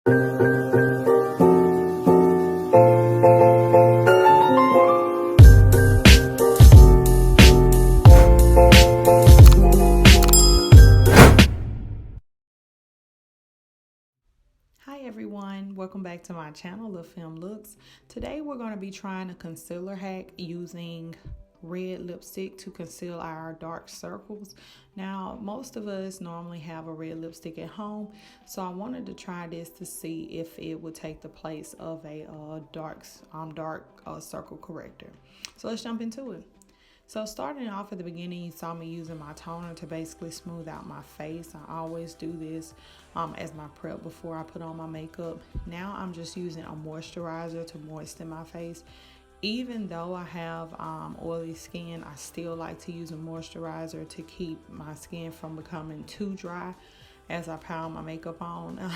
Hi everyone, welcome back to my channel, The Film Looks. Today we're going to be trying a concealer hack using red lipstick to conceal our dark circles. Now, most of us normally have a red lipstick at home, so I wanted to try this to see if it would take the place of a dark circle corrector. So let's jump into it. So starting off at the beginning, you saw me using my toner to basically smooth out my face. I always do this as my prep before I put on my makeup. Now I'm just using a moisturizer to moisten my face. Even though I have oily skin, I still like to use a moisturizer to keep my skin from becoming too dry as I pile my makeup on.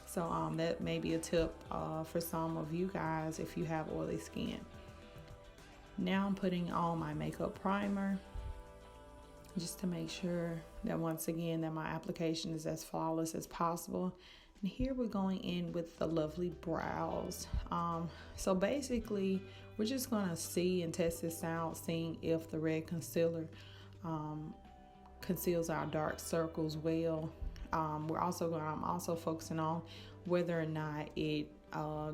So that may be a tip for some of you guys if you have oily skin. Now I'm putting on my makeup primer just to make sure that once again that my application is as flawless as possible. And here we're going in with the lovely brows. So basically we're just going to see and test this out, seeing if the red concealer conceals our dark circles well. I'm also focusing on whether or not it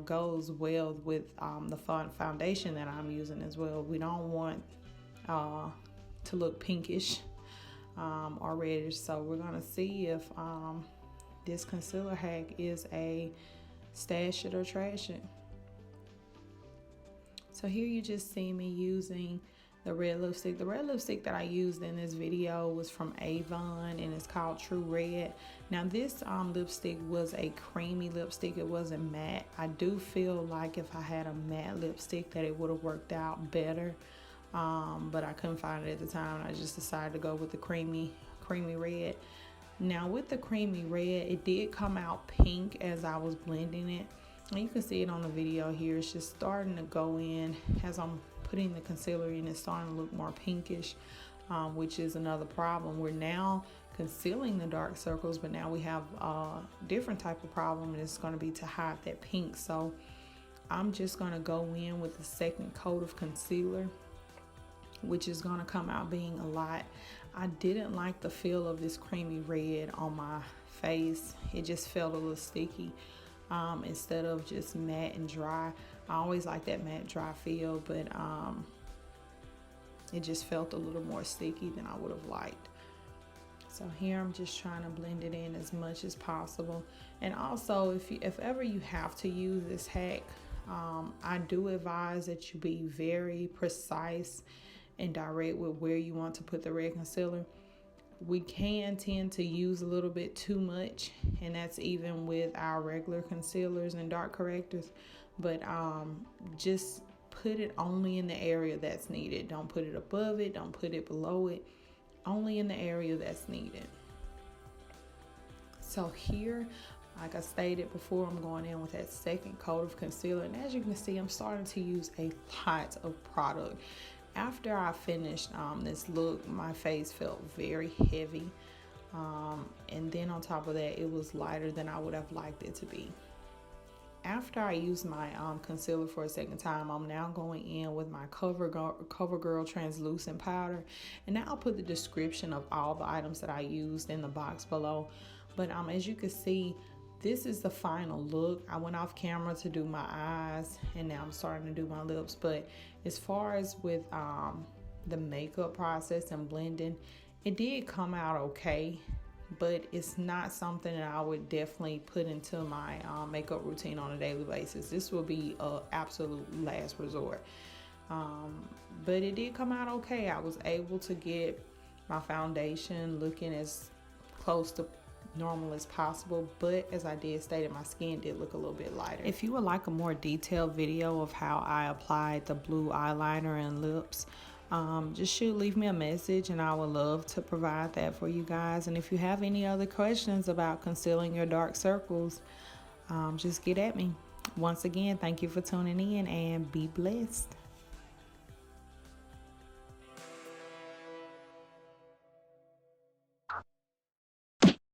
goes well with the foundation that I'm using as well. We don't want to look pinkish or reddish, so we're going to see if this concealer hack is a stash it or trash it. So here you just see me using the red lipstick. The red lipstick that I used in this video was from Avon and it's called True Red. Now this lipstick was a creamy lipstick. It wasn't matte. I do feel like if I had a matte lipstick that it would have worked out better, but I couldn't find it at the time. I just decided to go with the creamy red. Now with the creamy red, it did come out pink as I was blending it. And you can see it on the video here. It's just starting to go in as I'm putting the concealer in. It's starting to look more pinkish, which is another problem. We're now concealing the dark circles, but now we have a different type of problem, and it's going to be to hide that pink. So I'm just going to go in with the second coat of concealer, which is going to come out being a lot. I didn't like the feel of this creamy red on my face. It just felt a little sticky. Instead of just matte and dry. I always like that matte dry feel, but it just felt a little more sticky than I would have liked. So here I'm just trying to blend it in as much as possible. And also if ever you have to use this hack, I do advise that you be very precise and direct with where you want to put the red concealer. We can tend to use a little bit too much, and that's even with our regular concealers and dark correctors, but just put it only in the area that's needed. Don't put it above it, don't put it below it, only in the area that's needed. So here, like I stated before, I'm going in with that second coat of concealer, and as you can see, I'm starting to use a lot of product. After I finished this look, my face felt very heavy, and then on top of that, it was lighter than I would have liked it to be. After I used my concealer for a second time, I'm now going in with my CoverGirl translucent powder, and now I'll put the description of all the items that I used in the box below. But as you can see, this is the final look. I went off camera to do my eyes, and now I'm starting to do my lips. But as far as with the makeup process and blending, it did come out okay, but it's not something that I would definitely put into my makeup routine on a daily basis. This will be an absolute last resort. But it did come out okay. I was able to get my foundation looking as close to normal as possible, but as I did state, my skin did look a little bit lighter. If you would like a more detailed video of how I applied the blue eyeliner and lips, just leave me a message and I would love to provide that for you guys. And if you have any other questions about concealing your dark circles, just get at me. Once again, thank you for tuning in and be blessed.